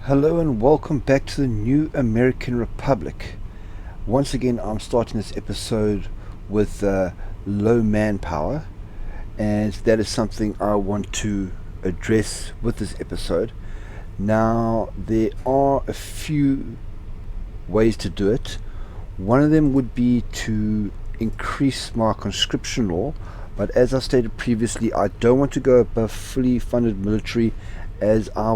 Hello and welcome back to the New American Republic. Once again, I'm starting this episode with low manpower, and that is something I want to address with this episode. Now, there are a few ways to do it. One of them would be to increase my conscription law, but as I stated previously, I don't want to go above fully funded military, as I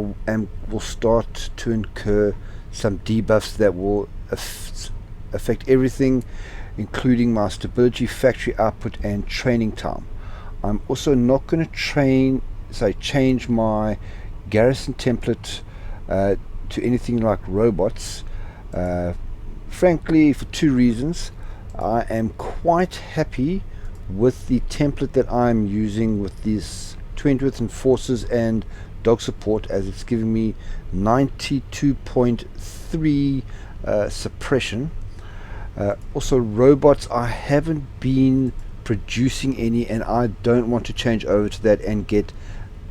will start to incur some debuffs that will affect everything, including my stability, factory output, and training time. I'm also not going to change my garrison template to anything like robots. Frankly, for two reasons. I am quite happy with the template that I'm using with these 20th enforcers and dog support, as it's giving me 92.3 suppression. Also, robots, I haven't been producing any, and I don't want to change over to that and get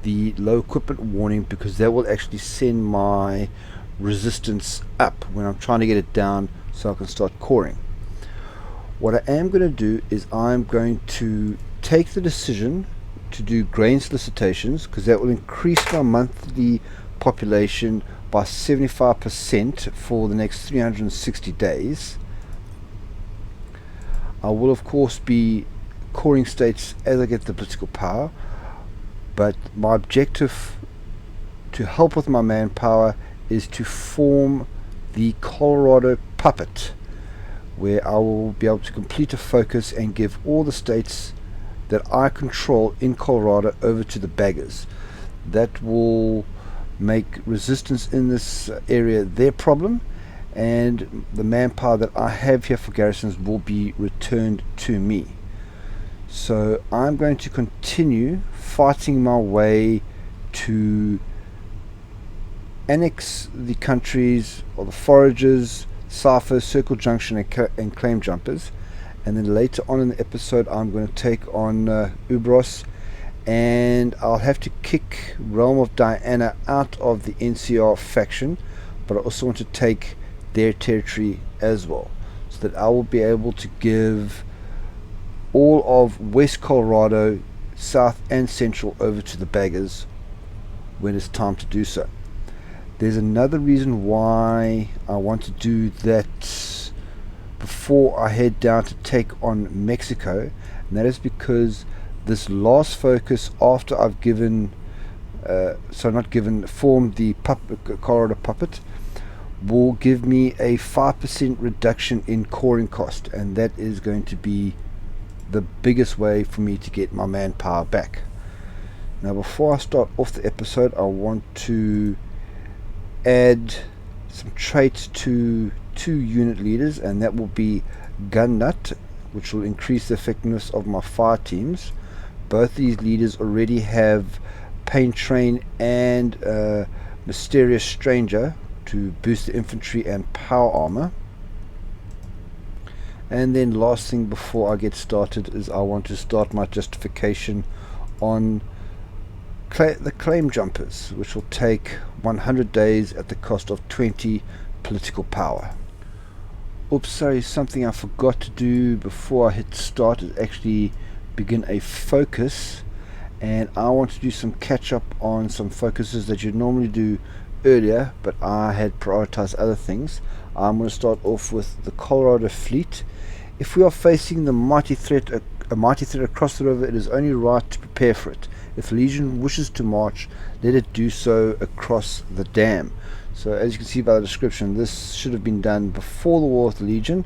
the low equipment warning, because that will actually send my resistance up when I'm trying to get it down so I can start coring. What I am going to do is I'm going to take the decision to do grain solicitations, because that will increase my monthly population by 75% for the next 360 days. I will of course be coring states as I get the political power, but my objective to help with my manpower is to form the Colorado puppet, where I will be able to complete a focus and give all the states that I control in Colorado over to the baggers. That will make resistance in this area their problem, and the manpower that I have here for garrisons will be returned to me. So I'm going to continue fighting my way to annex the countries of the Foragers, Ciphers, Circle Junction, and Claim Jumpers. And then later on in the episode, I'm going to take on Ouroboros, and I'll have to kick Realm of Diana out of the NCR faction, but I also want to take their territory as well, so that I will be able to give all of West Colorado, South and Central over to the baggers when it's time to do so. There's another reason why I want to do that before I head down to take on Mexico, and that is because this last focus, after I've formed the Colorado puppet, will give me a 5% reduction in coring cost, and that is going to be the biggest way for me to get my manpower back. Now, before I start off the episode, I want to add some traits to 2 unit leaders, and that will be Gun Nut, which will increase the effectiveness of my fire teams. Both these leaders already have Pain Train and Mysterious Stranger to boost the infantry and power armor. And then last thing before I get started is I want to start my justification on the Claim Jumpers, which will take 100 days at the cost of 20 political power. Oops, sorry, something I forgot to do before I hit start is actually begin a focus, and I want to do some catch up on some focuses that you'd normally do earlier, but I had prioritized other things. I'm going to start off with the Colorado fleet. If we are facing a mighty threat across the river, it is only right to prepare for it. If the Legion wishes to march, let it do so across the dam. So as you can see by the description, this should have been done before the War with the Legion,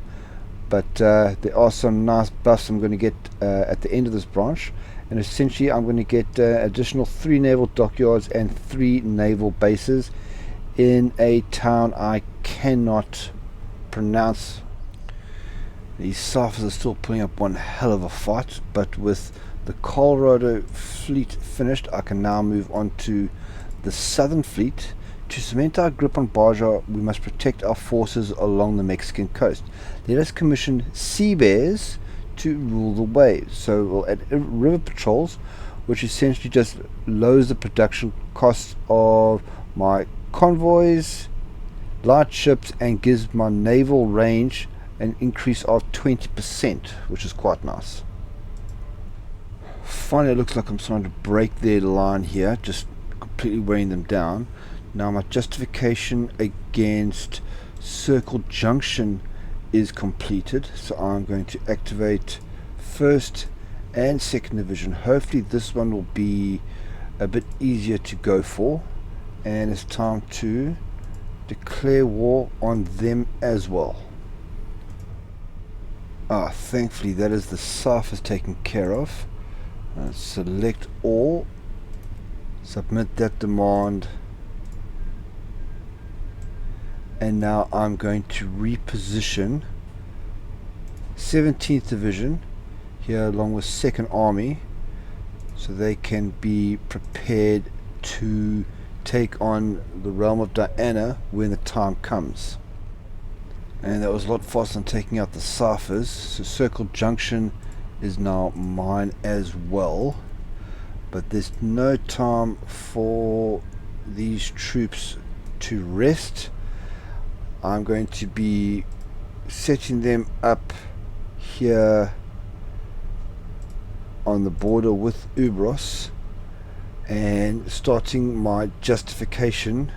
but there are some nice buffs I'm going to get at the end of this branch, and essentially I'm going to get additional 3 naval dockyards and 3 naval bases in a town I cannot pronounce. These Ciphers are still putting up one hell of a fight, but with the Colorado fleet finished, I can now move on to the Southern Fleet. To cement our grip on Baja, we must protect our forces along the Mexican coast. Let us commission sea bears to rule the waves. So we'll add river patrols, which essentially just lowers the production costs of my convoys, light ships, and gives my naval range an increase of 20%, which is quite nice. Finally, it looks like I'm starting to break their line here, just completely wearing them down. Now my justification against Circle Junction is completed, so I'm going to activate 1st and 2nd Division. Hopefully this one will be a bit easier to go for, and it's time to declare war on them as well. Thankfully that is the surface taken care of. Select all, submit that demand, and now I'm going to reposition 17th Division here along with 2nd Army so they can be prepared to take on the realm of Diana when the time comes. And that was a lot faster than taking out the ciphers, so Circle Junction is now mine as well. But there's no time for these troops to rest. I'm going to be setting them up here on the border with Ouroboros and starting my justification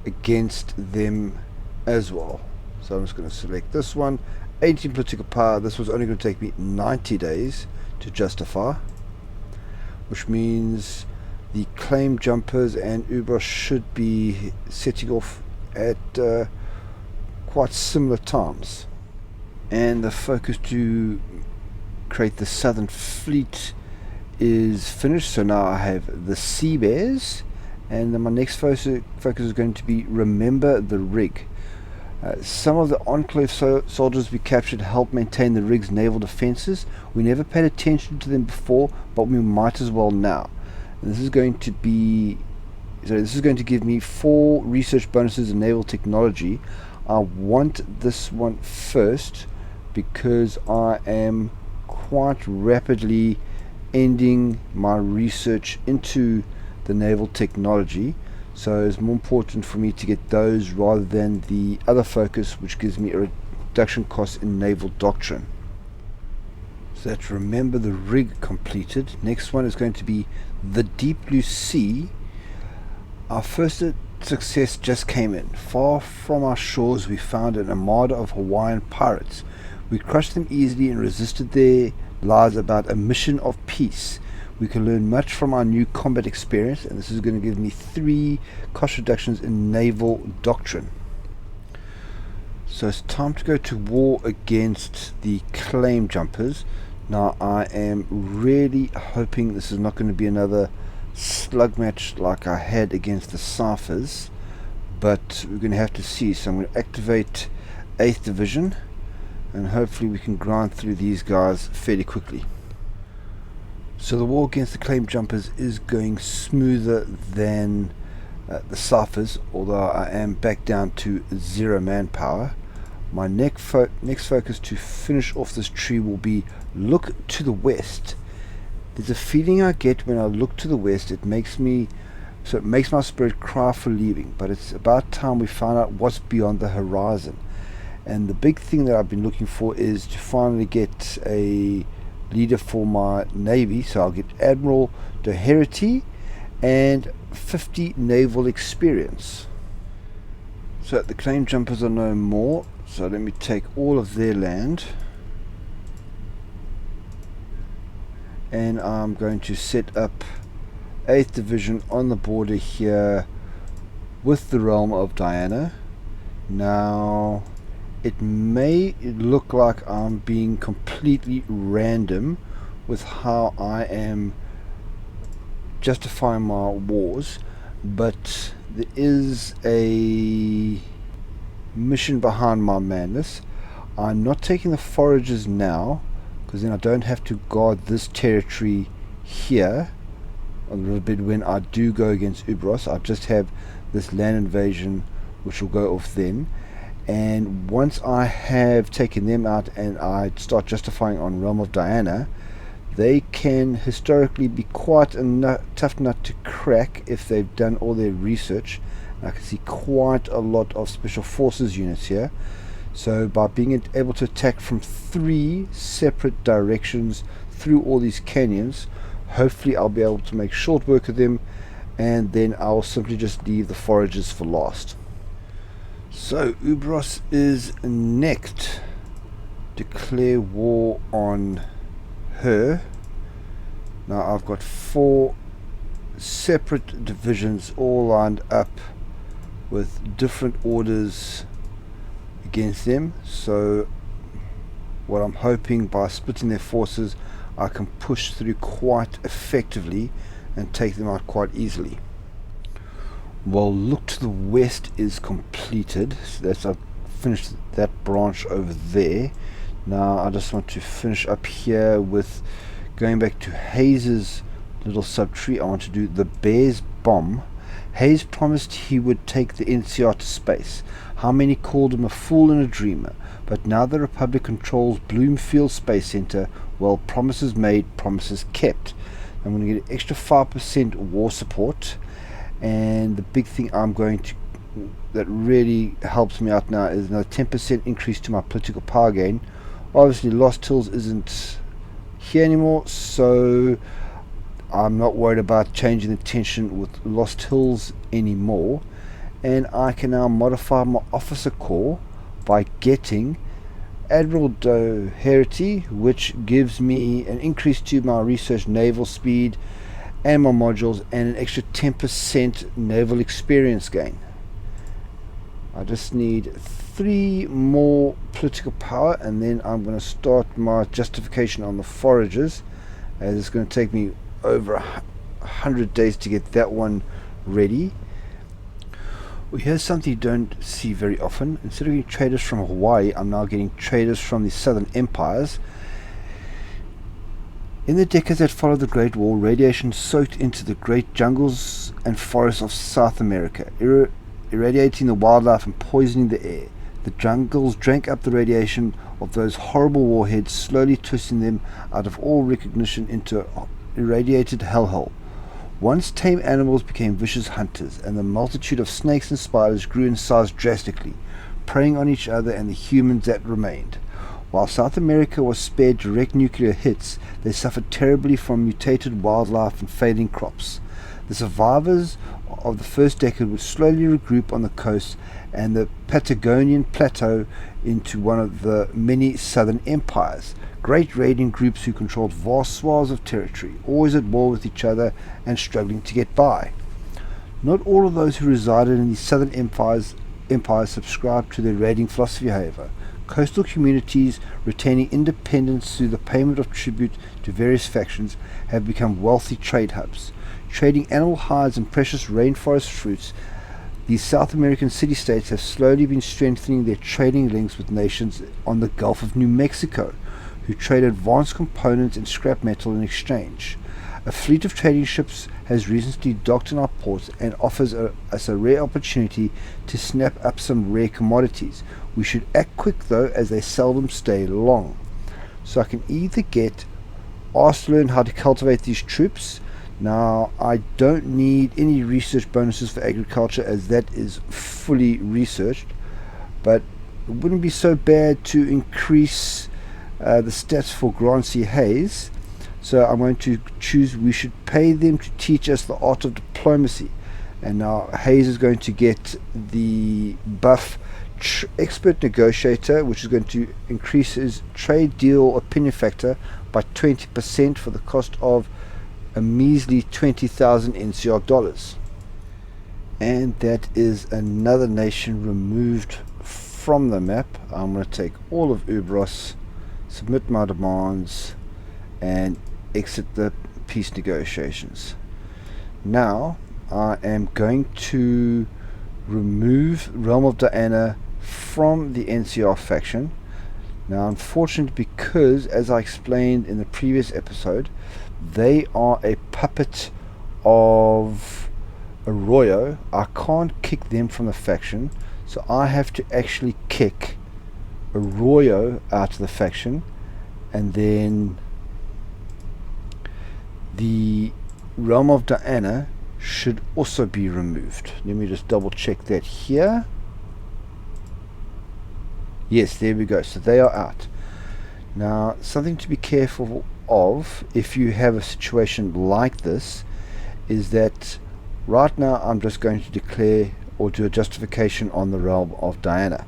against them as well. So I'm just going to select this one, 18 political power. This was only going to take me 90 days to justify, which means the claim jumpers and Ouroboros should be setting off at quite similar times. And the focus to create the Southern Fleet is finished, so now I have the Sea Bears, and then my next focus is going to be remember the rig. Some of the Enclave soldiers we captured helped maintain the rig's naval defenses. We never paid attention to them before, but we might as well now. And this is going to give me 4 research bonuses in naval technology. I want this one first because I am quite rapidly ending my research into the naval technology, so it's more important for me to get those rather than the other focus, which gives me a reduction cost in naval doctrine. So that's remember the rig completed. Next one is going to be the Deep Blue Sea. Our first success just came in. Far from our shores we found an armada of Hawaiian pirates. We crushed them easily and resisted their lies about a mission of peace. We can learn much from our new combat experience, and this is going to give me 3 cost reductions in naval doctrine. So it's time to go to war against the claim jumpers. Now I am really hoping this is not going to be another slug match like I had against the ciphers, but we're going to have to see. So I'm going to activate 8th Division, and hopefully we can grind through these guys fairly quickly. So the war against the claim jumpers is going smoother than the ciphers, although I am back down to 0 manpower. My next focus to finish off this tree will be look to the west. There's a feeling I get when I look to the west. It makes my spirit cry for leaving, but it's about time we find out what's beyond the horizon. And the big thing that I've been looking for is to finally get a leader for my navy, so I'll get Admiral Doherty and 50 naval experience. So the claim jumpers are no more, so let me take all of their land, and I'm going to set up 8th Division on the border here with the realm of Diana. Now it may look like I'm being completely random with how I am justifying my wars, but there is a mission behind my madness. I'm not taking the Foragers now, because then I don't have to guard this territory here on the riverbed when I do go against Ouroboros. I just have this land invasion which will go off then. And once I have taken them out and I start justifying on Realm of Diana, they can historically be quite a tough nut to crack if they've done all their research, I can see quite a lot of special forces units here. So by being able to attack from 3 separate directions through all these canyons, hopefully I'll be able to make short work of them, and then I'll simply just leave the Foragers for last. So Ouroboros is next. Declare war on her. Now I've got 4 separate divisions all lined up with different orders against them, so what I'm hoping, by splitting their forces, I can push through quite effectively and take them out quite easily. Well, look to the west is completed, so that's, I've finished that branch over there. Now I just want to finish up here with going back to Hayes's little subtree. I want to do the Bear's bomb. Hayes promised he would take the NCR to space. How many called him a fool and a dreamer? But now the Republic controls Bloomfield Space Center. Well, promises made, promises kept. I'm going to get an extra 5% war support, and the big thing I'm going to, that really helps me out now, is another 10% increase to my political power gain. Obviously Lost Hills isn't here anymore, so I'm not worried about changing the tension with Lost Hills anymore, and I can now modify my officer corps by getting Admiral Doherty, which gives me an increase to my research naval speed and my modules, and an extra 10% naval experience gain. I just need 3 more political power, and then I'm going to start my justification on the Foragers, as it's going to take me over 100 days to get that one ready. Well, here's something you don't see very often. Instead of getting traders from Hawaii, I'm now getting traders from the southern empires. In the decades that followed the Great War, radiation soaked into the great jungles and forests of South America, irradiating the wildlife and poisoning the air. The jungles drank up the radiation of those horrible warheads, slowly twisting them out of all recognition into irradiated hellhole. Once tame animals became vicious hunters, and the multitude of snakes and spiders grew in size drastically, preying on each other and the humans that remained. While South America was spared direct nuclear hits, they suffered terribly from mutated wildlife and failing crops. The survivors of the first decade would slowly regroup on the coast and the Patagonian plateau into one of the many southern empires, great raiding groups who controlled vast swaths of territory, always at war with each other and struggling to get by. Not all of those who resided in these southern empires subscribed to their raiding philosophy, however. Coastal communities retaining independence through the payment of tribute to various factions have become wealthy trade hubs. Trading animal hides and precious rainforest fruits, these South American city-states have slowly been strengthening their trading links with nations on the Gulf of New Mexico, who trade advanced components and scrap metal in exchange. A fleet of trading ships has recently docked in our ports and offers us a rare opportunity to snap up some rare commodities. We should act quick though, as they seldom stay long. So I can either ask to learn how to cultivate these troops. Now I don't need any research bonuses for agriculture, as that is fully researched, but it wouldn't be so bad to increase the stats for Grant C. Hayes. So I'm going to choose, we should pay them to teach us the art of diplomacy. And now Hayes is going to get the buff expert negotiator, which is going to increase his trade deal opinion factor by 20% for the cost of a measly 20,000 NCR dollars. And that is another nation removed from the map. I'm going to take all of Ouroboros, submit my demands, and exit the peace negotiations. Now I am going to remove Realm of Diana from the NCR faction. Now unfortunately, because as I explained in the previous episode, they are a puppet of Arroyo, I can't kick them from the faction, so I have to actually kick Arroyo out of the faction, and then the Realm of Diana should also be removed. Let me just double check that here. Yes, there we go. So they are out. Now, something to be careful of if you have a situation like this is that right now I'm just going to declare or do a justification on the realm of Diana.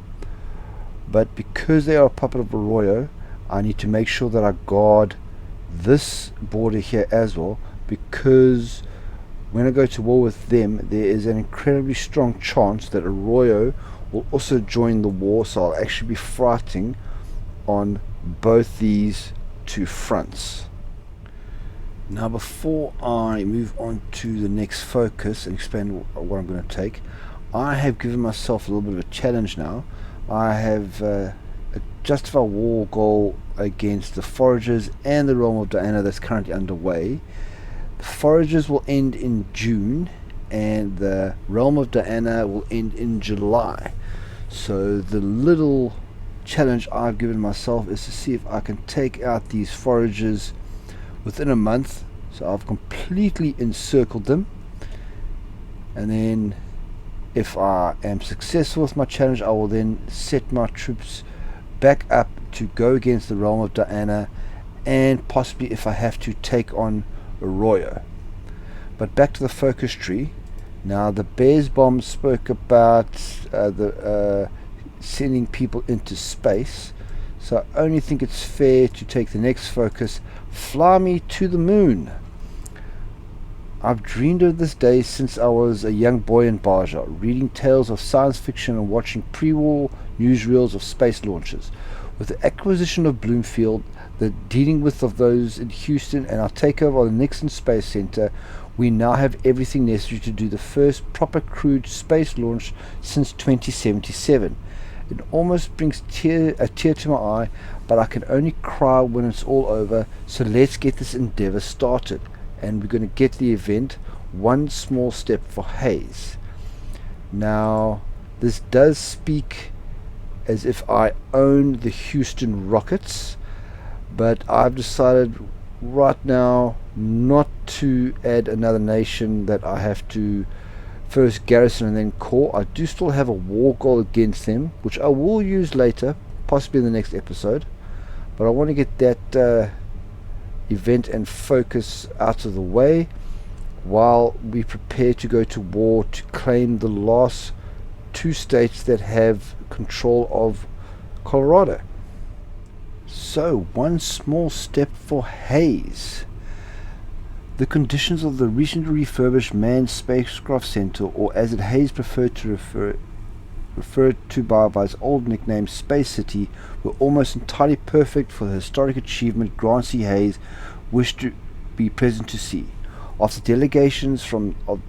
But because they are a puppet of Arroyo, I need to make sure that I guard this border here as well, because when I go to war with them, there is an incredibly strong chance that Arroyo will also join the war, so I'll actually be fighting on both these two fronts. Now, before I move on to the next focus and explain what I'm going to take, I have given myself a little bit of a challenge now. I have a justified war goal against the Foragers and the Realm of Diana that's currently underway. The Foragers will end in June and the Realm of Diana will end in July. So the little challenge I've given myself is to see if I can take out these Foragers within a month. So I've completely encircled them, and then if I am successful with my challenge, I will then set my troops back up to go against the Realm of Diana, and possibly, if I have to, take on Arroyo. But back to the focus tree. Now, the Bears bomb spoke about sending people into space, so I only think it's fair to take the next focus: fly me to the moon. I've dreamed of this day since I was a young boy in Baja, reading tales of science fiction and watching pre-war newsreels of space launches. With the acquisition of Bloomfield, the dealing with of those in Houston, and our takeover of the Nixon Space Center, we now have everything necessary to do the first proper crewed space launch since 2077. It almost brings a tear to my eye, but I can only cry when it's all over, so let's get this endeavor started. And we're going to get the event one small step for Hayes. Now, this does speak as if I own the Houston Rockets, but I've decided right now not to add another nation that I have to first garrison and then core. I do still have a war goal against them, which I will use later, possibly in the next episode, but I want to get that event and focus out of the way while we prepare to go to war to claim the last two states that have control of Colorado. So, one small step for Hayes. The conditions of the recently refurbished Manned Spacecraft Center, or as it Hayes preferred to referred to by its old nickname Space City, were almost entirely perfect for the historic achievement Grant C. Hayes wished to be present to see. After delegations from the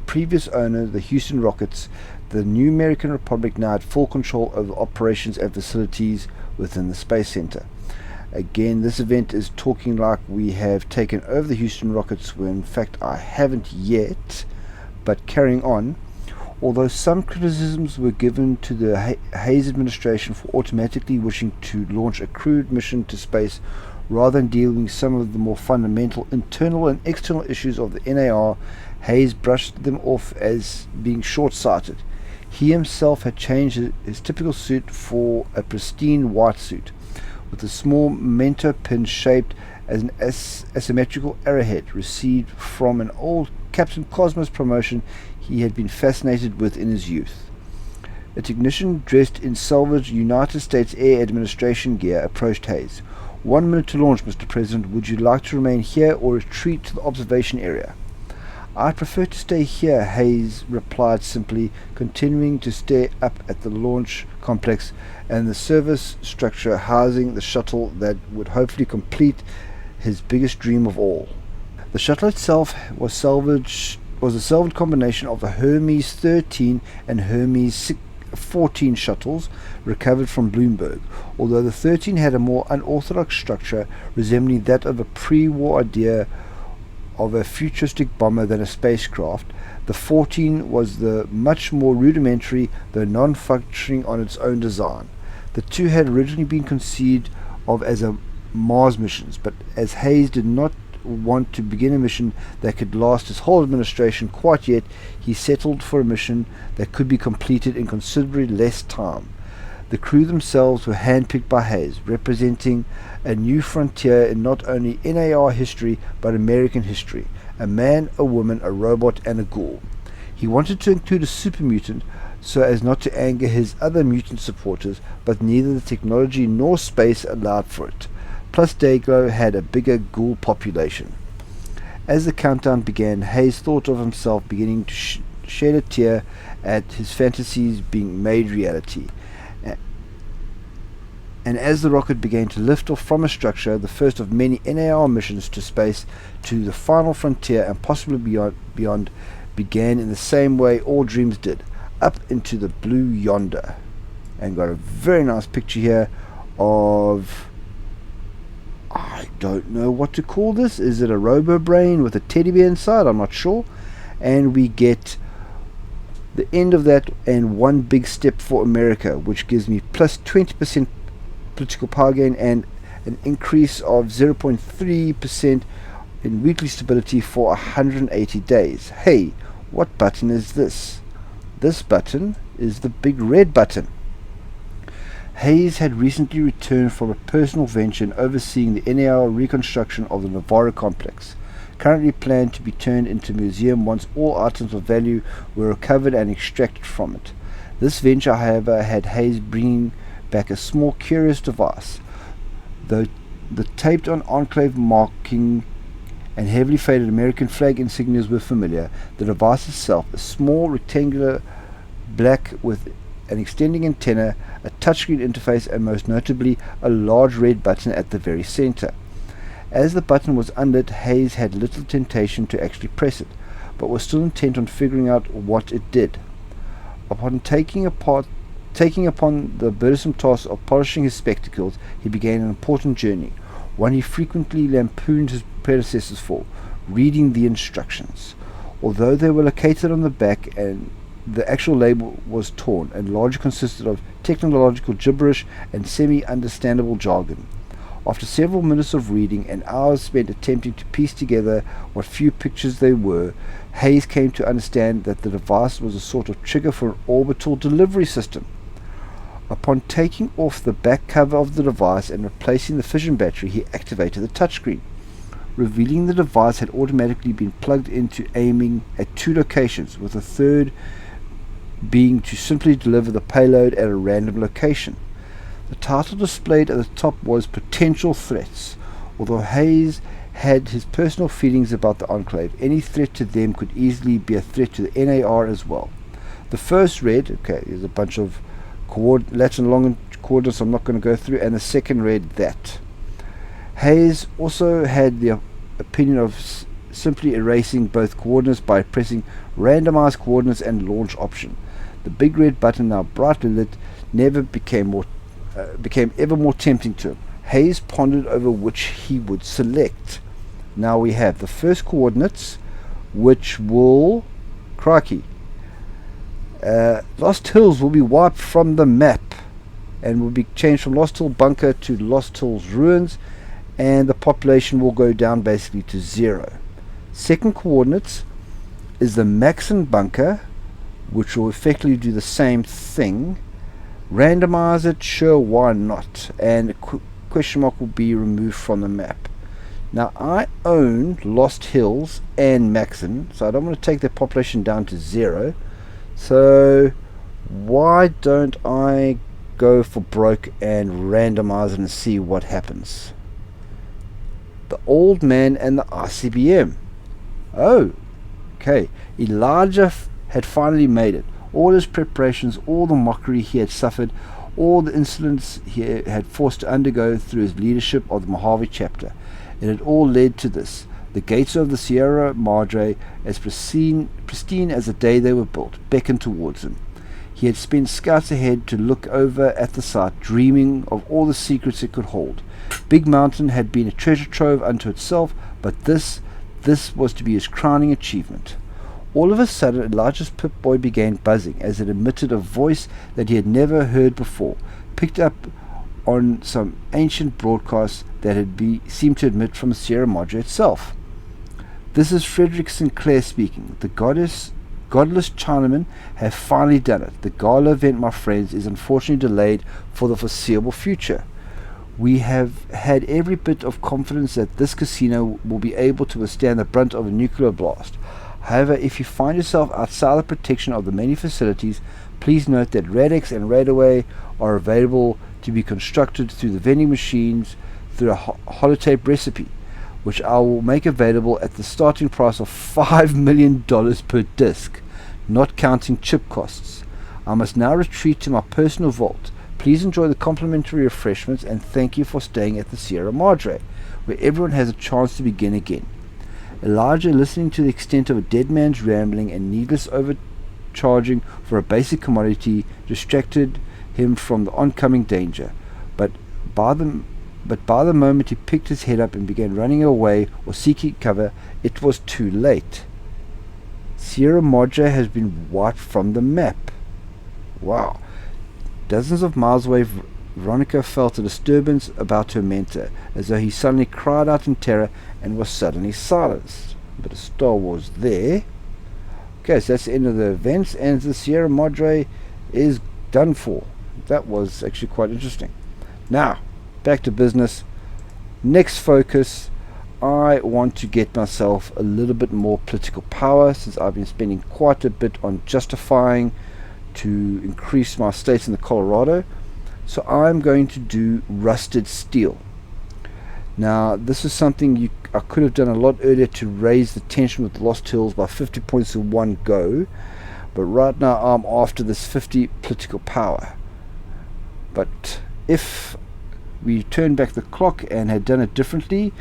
previous owner, the Houston Rockets, the new American Republic now had full control over operations and facilities within the Space Center. Again, this event is talking like we have taken over the Houston Rockets, when in fact I haven't yet, but carrying on. Although some criticisms were given to the Hayes administration for automatically wishing to launch a crewed mission to space rather than dealing with some of the more fundamental internal and external issues of the NAR, Hayes brushed them off as being short-sighted. He himself had changed his typical suit for a pristine white suit, with a small memento pin shaped as an asymmetrical arrowhead received from an old Captain Cosmos promotion he had been fascinated with in his youth. A technician dressed in salvaged United States Air Administration gear approached Hayes. 1 minute to launch, Mr. President. Would you like to remain here or retreat to the observation area? I prefer to stay here, Hayes replied simply, continuing to stare up at the launch complex and the service structure housing the shuttle that would hopefully complete his biggest dream of all. The shuttle itself was a salvaged combination of the Hermes 13 and Hermes 14 shuttles recovered from Bloomberg. Although the 13 had a more unorthodox structure resembling that of a pre-war idea of a futuristic bomber than a spacecraft, the 14 was the much more rudimentary, though non-functioning on its own design. The two had originally been conceived of as a Mars missions, but as Hayes did not want to begin a mission that could last his whole administration quite yet. He settled for a mission that could be completed in considerably less time. The crew themselves were handpicked by Hayes, representing a new frontier in not only NAR history but American history. A man, a woman, a robot, and a ghoul. He wanted to include a super mutant so as not to anger his other mutant supporters, but neither the technology nor space allowed for it. Plus Dayglow had a bigger ghoul population. As the countdown began, Hayes thought of himself beginning to shed a tear at his fantasies being made reality. And as the rocket began to lift off from a structure, the first of many NAR missions to space, to the final frontier and possibly beyond, began in the same way all dreams did, up into the blue yonder. And got a very nice picture here of, I don't know what to call this. Is it a robo brain with a teddy bear inside? I'm not sure. And we get the end of that and one big step for America, which gives me plus 20% political power gain and an increase of 0.3% in weekly stability for 180 days. Hey, what button is this? This button is the big red button. Hayes had recently returned from a personal venture in overseeing the NAR reconstruction of the Naval complex, currently planned to be turned into a museum once all items of value were recovered and extracted from it. This venture, however, had Hayes bringing back a small curious device. Though the taped-on enclave marking and heavily faded American flag insignias were familiar, the device itself, a small rectangular black with an extending antenna, a touchscreen interface, and most notably a large red button at the very center. As the button was unlit, Hayes had little temptation to actually press it, but was still intent on figuring out what it did. Upon taking upon the burdensome task of polishing his spectacles, he began an important journey, one he frequently lampooned his predecessors for: reading the instructions. Although they were located on the back, and the actual label was torn and largely consisted of technological gibberish and semi-understandable jargon. After several minutes of reading and hours spent attempting to piece together what few pictures they were, Hayes came to understand that the device was a sort of trigger for an orbital delivery system. Upon taking off the back cover of the device and replacing the fission battery, he activated the touchscreen, revealing the device had automatically been plugged into aiming at 2 locations, with a third being to simply deliver the payload at a random location. The title displayed at the top was Potential Threats. Although Hayes had his personal feelings about the Enclave, any threat to them could easily be a threat to the NAR as well. The first read, okay, there's a bunch of Latin long coordinates I'm not going to go through, and the second read that. Hayes also had the opinion of simply erasing both coordinates by pressing randomized coordinates and launch option. The big red button, now brightly lit, became ever more tempting to him. Hayes pondered over which he would select. Now we have the first coordinates, which will, crikey, Lost Hills will be wiped from the map and will be changed from Lost Hill Bunker to Lost Hills Ruins, and the population will go down basically to 0. Second coordinates is the Maxon Bunker, which will effectively do the same thing. Randomize it, sure, why not? And a question mark will be removed from the map. Now I own Lost Hills and Maxon, so I don't want to take their population down to 0. So why don't I go for broke and randomize it and see what happens? The Old Man and the ICBM. Oh, okay. Elijah had finally made it. All his preparations, all the mockery he had suffered, all the incidents he had forced to undergo through his leadership of the Mojave chapter. It had all led to this. The gates of the Sierra Madre, as pristine as the day they were built, beckoned towards him. He had spent scouts ahead to look over at the site, dreaming of all the secrets it could hold. Big Mountain had been a treasure trove unto itself, but this was to be his crowning achievement. All of a sudden, Elijah's Pip-Boy began buzzing as it emitted a voice that he had never heard before, picked up on some ancient broadcasts that seemed to emit from Sierra Madre itself. This is Frederick Sinclair speaking. The godless Chinamen have finally done it. The gala event, my friends, is unfortunately delayed for the foreseeable future. We have had every bit of confidence that this casino will be able to withstand the brunt of a nuclear blast. However, if you find yourself outside the protection of the many facilities, please note that Radex and Radaway are available to be constructed through the vending machines through a holotape recipe, which I will make available at the starting price of $5 million per disc, not counting chip costs. I must now retreat to my personal vault. Please enjoy the complimentary refreshments and thank you for staying at the Sierra Madre, where everyone has a chance to begin again. Elijah, listening to the extent of a dead man's rambling and needless overcharging for a basic commodity, distracted him from the oncoming danger. But by the moment he picked his head up and began running away or seeking cover, it was too late. Sierra Madre has been wiped from the map. Wow. Dozens of miles away, Veronica felt a disturbance about her mentor, as though he suddenly cried out in terror and was suddenly silenced. A bit of Star Wars there. Okay, so that's the end of the events, and the Sierra Madre is done for. That was actually quite interesting. Now, back to business. Next focus, I want to get myself a little bit more political power, since I've been spending quite a bit on justifying to increase my states in the Colorado. So I'm going to do rusted steel. Now this is something I could have done a lot earlier to raise the tension with Lost Hills by 50 points in one go, but right now I'm after this 50 political power. But if we turned back the clock and had done it differently,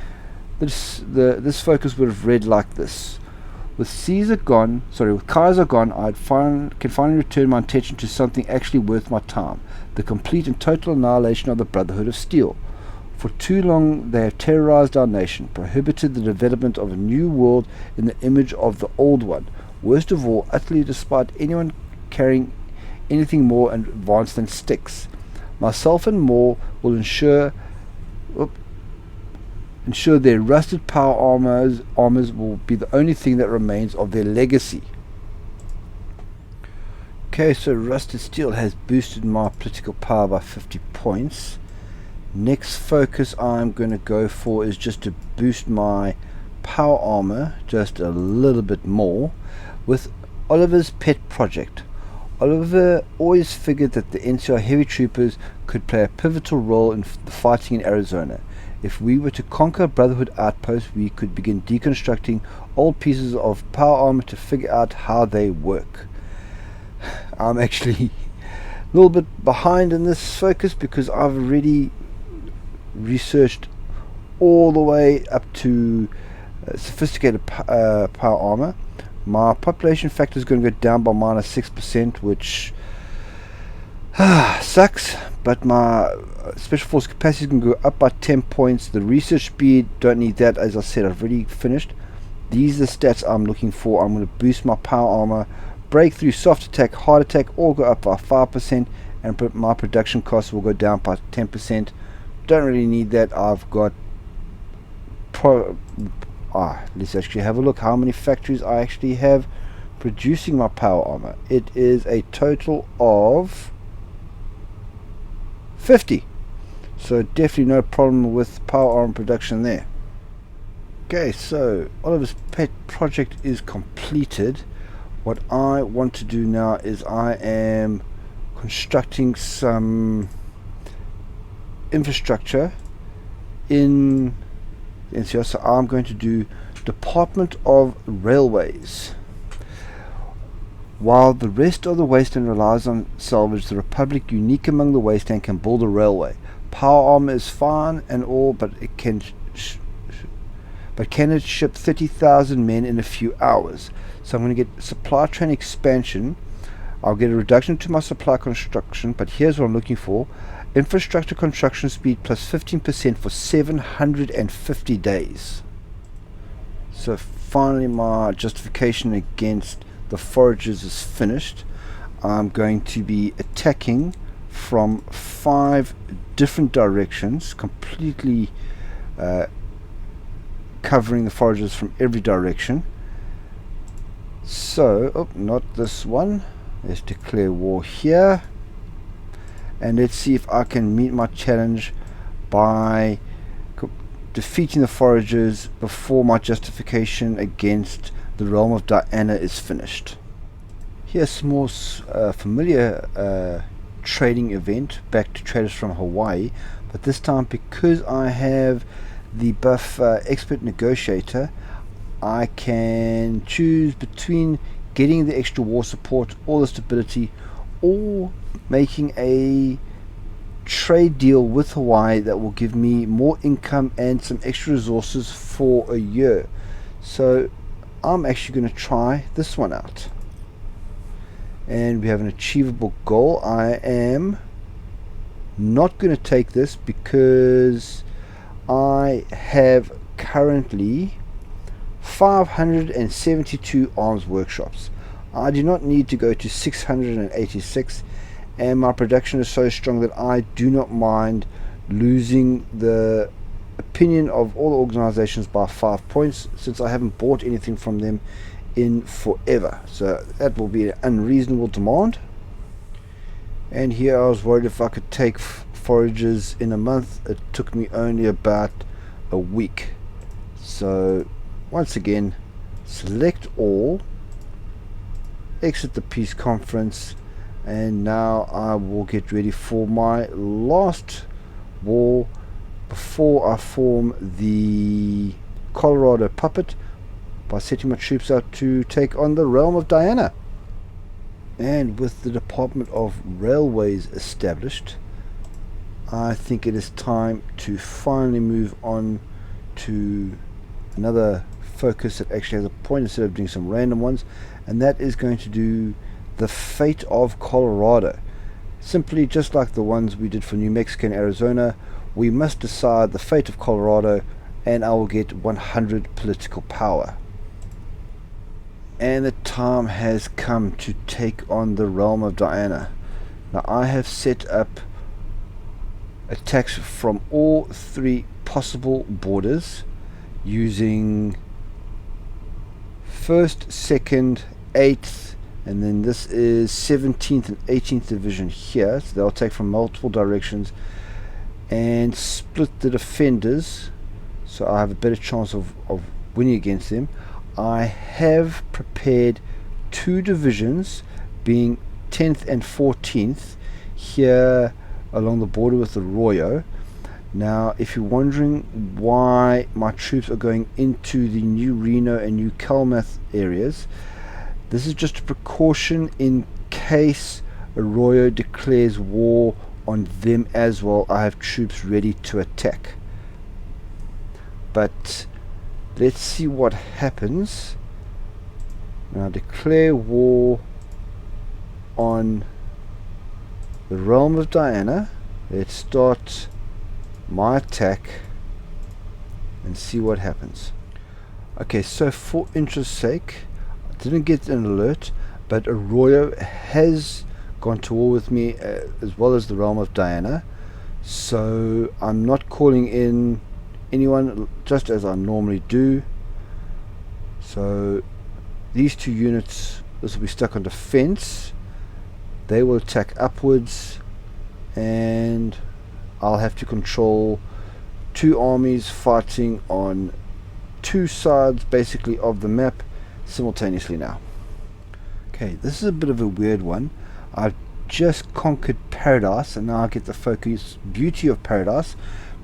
this focus would have read like this. With Kaiser gone, I can finally return my attention to something actually worth my time: the complete and total annihilation of the Brotherhood of Steel. For too long they have terrorized our nation, prohibited the development of a new world in the image of the old one. Worst of all, utterly despite anyone carrying anything more advanced than sticks. Myself and more will ensure their rusted power armors will be the only thing that remains of their legacy. Okay, so rusted steel has boosted my political power by 50 points. Next focus I'm going to go for is just to boost my power armor just a little bit more with Oliver's pet project. Oliver always figured that the NCR heavy troopers could play a pivotal role in the fighting in Arizona. If we were to conquer Brotherhood outposts, we could begin deconstructing old pieces of power armor to figure out how they work. I'm actually a little bit behind in this focus because I've already researched all the way up to sophisticated power armor. My population factor is going to go down by -6%, which sucks, but my special force capacity can go up by 10 points. The research speed, don't need that, as I said, I've already finished. These are the stats I'm looking for. I'm going to boost my power armor, breakthrough, soft attack, hard attack, all go up by 5%, and my production costs will go down by 10%. Don't really need that. I've got let's actually have a look how many factories I actually have producing my power armor. It is a total of 50, so definitely no problem with power armor production there. Okay, so Oliver's pet project is completed. What I want to do now is I am constructing some infrastructure in NCR, so I'm going to do Department of Railways. While the rest of the wasteland relies on salvage, the Republic, unique among the wasteland, can build a railway. Power armor is fine and all, but it can it ship 30,000 men in a few hours? So I'm going to get supply train expansion. I'll get a reduction to my supply construction, but here's what I'm looking for: infrastructure construction speed plus 15% for 750 days. So finally my justification against the Foragers is finished. I'm going to be attacking from 5 different directions, completely covering the foragers from every direction. So, oh, not this one. Let's declare war here, and let's see if I can meet my challenge by defeating the foragers before my justification against the realm of Diana is finished. Here's a more familiar trading event back to traders from Hawaii, but this time because I have the buff expert negotiator, I can choose between getting the extra war support or the stability, or making a trade deal with Hawaii that will give me more income and some extra resources for a year. So I'm actually going to try this one out, and we have an achievable goal. I am not going to take this because I have currently 572 arms workshops. I do not need to go to 686, and my production is so strong that I do not mind losing the opinion of all the organizations by 5 points, since I haven't bought anything from them in forever. So that will be an unreasonable demand. And here I was worried if I could take foragers in a month. It took me only about a week. So once again, select all, exit the peace conference, and now I will get ready for my last war before I form the Colorado puppet by setting my troops out to take on the realm of Diana. And with the Department of Railways established, I think it is time to finally move on to another focus that actually has a point instead of doing some random ones, and that is going to do the fate of Colorado. Simply just like the ones we did for New Mexico and Arizona, we must decide the fate of Colorado, and I will get 100 political power. And the time has come to take on the realm of Diana. Now I have set up attacks from all 3 possible borders using 1st, 2nd, 8th, and then this is 17th and 18th division here. So they'll take from multiple directions and split the defenders, so I have a better chance of winning against them. I have prepared 2 divisions, being 10th and 14th, here along the border with the Arroyo. Now, if you're wondering why my troops are going into the New Reno and New Kalamath areas, this is just a precaution in case Arroyo declares war on them as well. I have troops ready to attack. But let's see what happens. Now declare war on the realm of Diana. Let's start my attack and see what happens. Okay, so for interest's sake, I didn't get an alert, but Arroyo has gone to war with me as well as the realm of Diana, so I'm not calling in anyone, just as I normally do. So these 2 units, this will be stuck on defense. They will attack upwards, and I'll have to control 2 armies fighting on 2 sides basically of the map simultaneously now. Okay, this is a bit of a weird one. I've just conquered Paradise, and now I get the focus beauty of Paradise.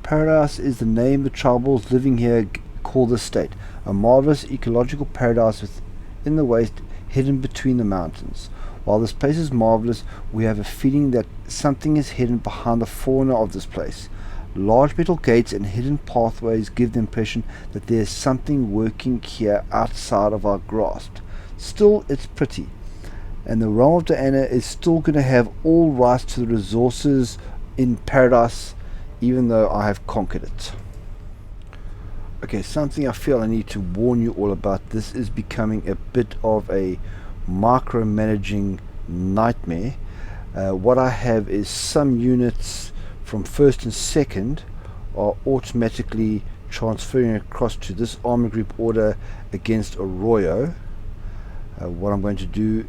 Paradise is the name the tribals living here call the state, a marvelous ecological paradise within the waste, hidden between the mountains. While this place is marvelous, we have a feeling that something is hidden behind the fauna of this place. Large metal gates and hidden pathways give the impression that there is something working here outside of our grasp. Still, it's pretty, and the realm of Diana is still going to have all rights to the resources in Paradise, even though I have conquered it. Okay, something I feel I need to warn you all about. This is becoming a bit of a micromanaging nightmare. What I have is some units from 1st and 2nd are automatically transferring across to this army group order against Arroyo. What I'm going to do,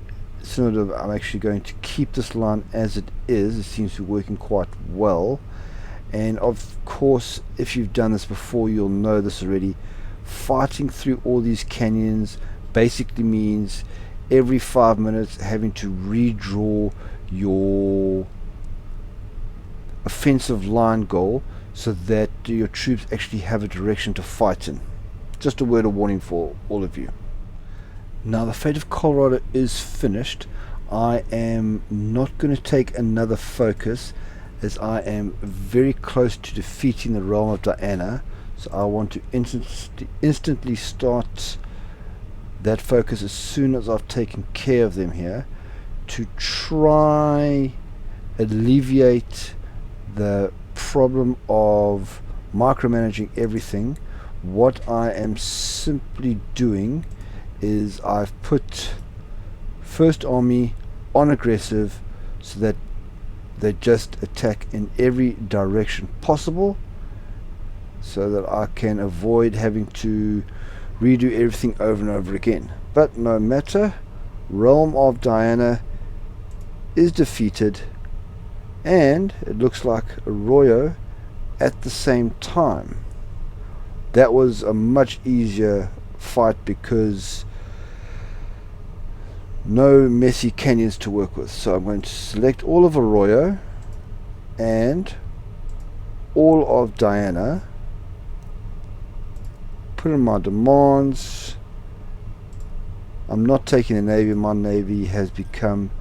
I'm actually going to keep this line as it is. It seems to be working quite well. And of course, if you've done this before, you'll know this already. Fighting through all these canyons basically means every 5 minutes having to redraw your offensive line goal so that your troops actually have a direction to fight in. Just a word of warning for all of you. Now the fate of Colorado is finished. I am not going to take another focus, as I am very close to defeating the realm of Diana, so I want to instantly start that focus as soon as I've taken care of them here, to try alleviate the problem of micromanaging everything. What I am simply doing is I've put First Army on aggressive so that they just attack in every direction possible, so that I can avoid having to redo everything over and over again. But no matter, Realm of Diana is defeated, and it looks like Arroyo at the same time. That was a much easier fight because no messy canyons to work with. So I'm going to select all of Arroyo and all of Diana, put in my demands. I'm not taking the Navy. My Navy has become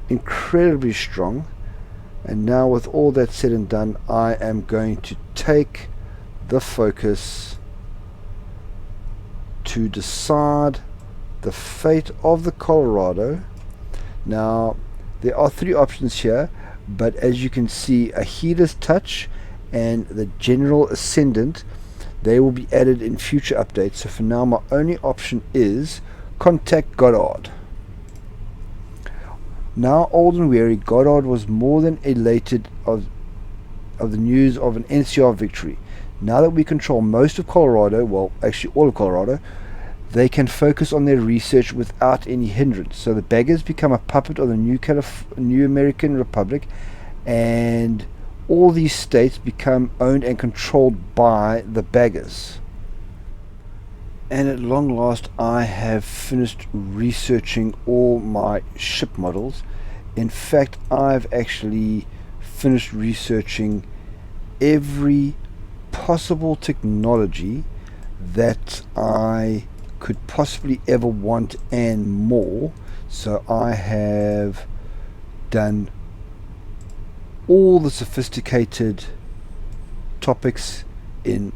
incredibly strong, and now with all that said and done, I am going to take the focus to decide the fate of the Colorado. Now there are 3 options here, but as you can see, a Healer's Touch and the General Ascendant, they will be added in future updates. So for now, my only option is contact Goddard. Now old and weary, Goddard was more than elated of the news of an NCR victory. Now that we control most of Colorado, well actually all of Colorado, they can focus on their research without any hindrance. So the Baggers become a puppet of the new American Republic, and all these states become owned and controlled by the Baggers. And at long last, I have finished researching all my ship models. In fact, I've actually finished researching every possible technology that I could possibly ever want and more. So I have done all the sophisticated topics in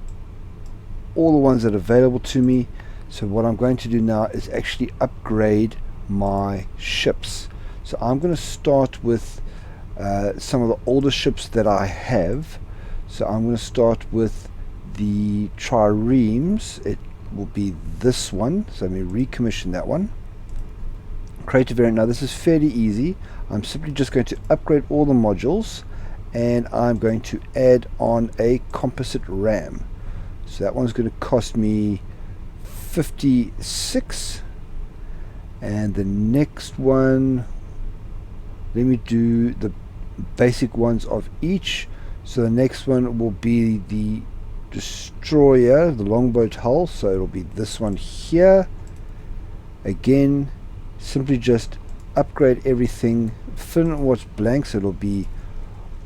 all the ones that are available to me. So what I'm going to do now is actually upgrade my ships. So I'm going to start with some of the older ships that I have. So I'm going to start with the triremes. It will be this one, so let me recommission that one, create a variant. Now this is fairly easy. I'm simply just going to upgrade all the modules, and I'm going to add on a composite ram. So that one's going to cost me 56, and the next one, let me do the basic ones of each. So the next one will be the destroyer, the longboat hull, so it'll be this one here. Again, simply just upgrade everything, fill in what's blank, so it'll be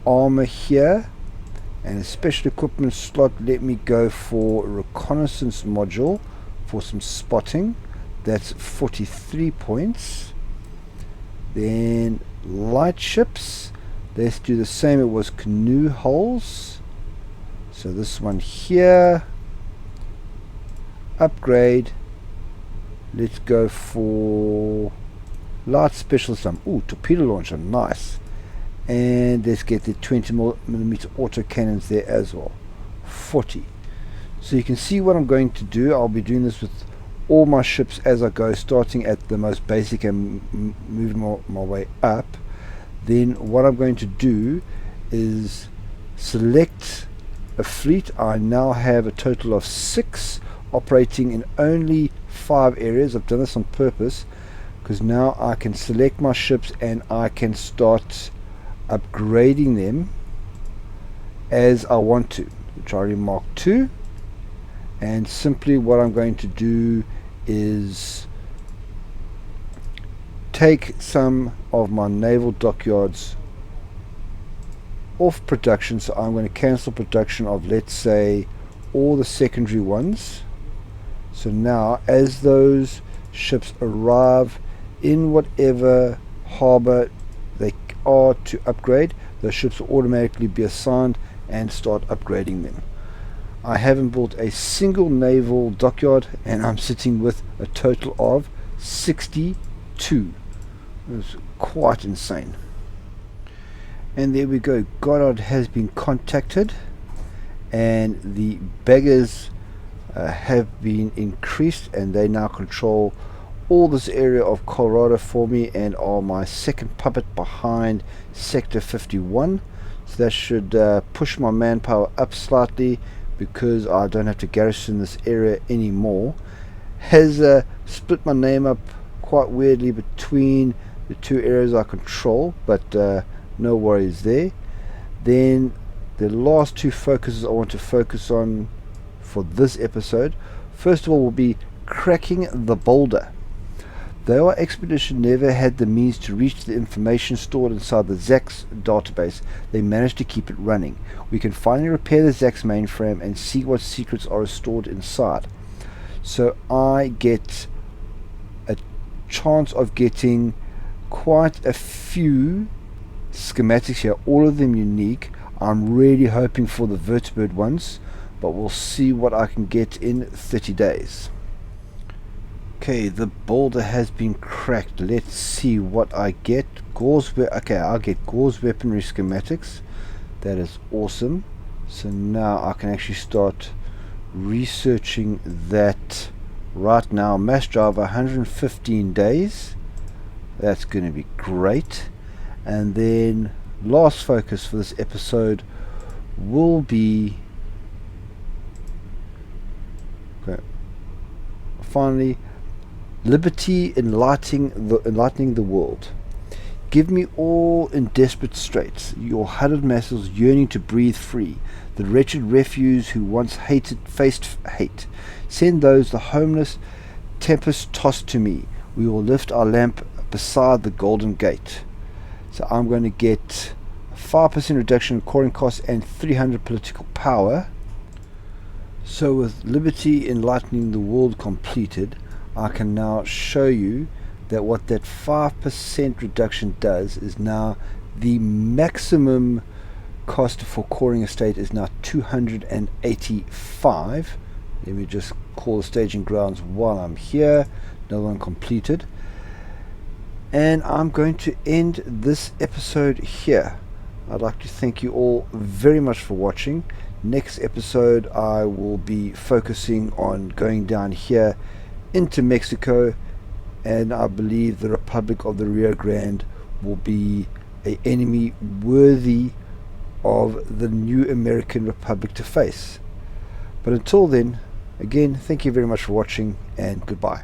armor here, and a special equipment slot. Let me go for a reconnaissance module for some spotting. That's 43 points. Then light ships, let's do the same. It was canoe hulls, so this one here, upgrade. Let's go for light special, some torpedo launcher, nice. And let's get the 20mm auto cannons there as well, 40. So you can see what I'm going to do. I'll be doing this with all my ships as I go, starting at the most basic and moving my way up. Then what I'm going to do is select a fleet. I now have a total of 6 operating in only 5 areas. I've done this on purpose because now I can select my ships and I can start upgrading them as I want to. Charlie Mark 2, and simply what I'm going to do is take some of my naval dockyards off production. So I'm going to cancel production of, let's say, all the secondary ones. So now as those ships arrive in whatever harbor they are to upgrade, those ships will automatically be assigned and start upgrading them. I haven't built a single naval dockyard, and I'm sitting with a total of 62. It's quite insane. And there we go, Goddard has been contacted and the beggars have been increased, and they now control all this area of Colorado for me and are my second puppet behind Sector 51. So that should push my manpower up slightly, because I don't have to garrison this area anymore. Has split my name up quite weirdly between the 2 areas I control, but no worries there. Then the last 2 focuses I want to focus on for this episode, first of all, will be cracking the boulder. Though our expedition never had the means to reach the information stored inside the ZAX database, they managed to keep it running. We can finally repair the ZAX mainframe and see what secrets are stored inside. So I get a chance of getting quite a few schematics here, all of them unique. I'm really hoping for the vertibird ones, but we'll see what I can get in 30 days. Okay, the boulder has been cracked. Let's see what I get. Okay, I'll get Gore's weaponry schematics. That is awesome. So now I can actually start researching that right now. Mass drive 115 days. That's going to be great. And then last focus for this episode will be, okay, finally, liberty enlightening the world. Give me all in desperate straits, your huddled masses yearning to breathe free, the wretched refuse who once faced hate. Send those the homeless tempest tossed to me. We will lift our lamp beside the golden gate. So I'm going to get a 5% reduction in coring costs and 300 political power. So with liberty enlightening the world completed, I can now show you that what that 5% reduction does is now the maximum cost for coring a state is now 285. Let me just call the staging grounds while I'm here. Another one completed. And I'm going to end this episode here. I'd like to thank you all very much for watching. Next episode I will be focusing on going down here into Mexico, and I believe the Republic of the Rio Grande will be an enemy worthy of the new American Republic to face. But until then, again, thank you very much for watching, and goodbye.